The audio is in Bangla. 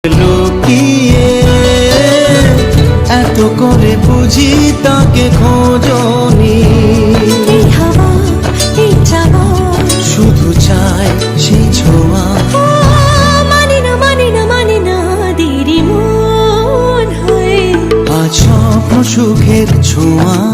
লুকিয়ে এত করে বুঝি তাকে খোঁজনি, শুধু চাই সেই ছোঁয়া। আজ স্বপ্ন সুখের ছোঁয়া।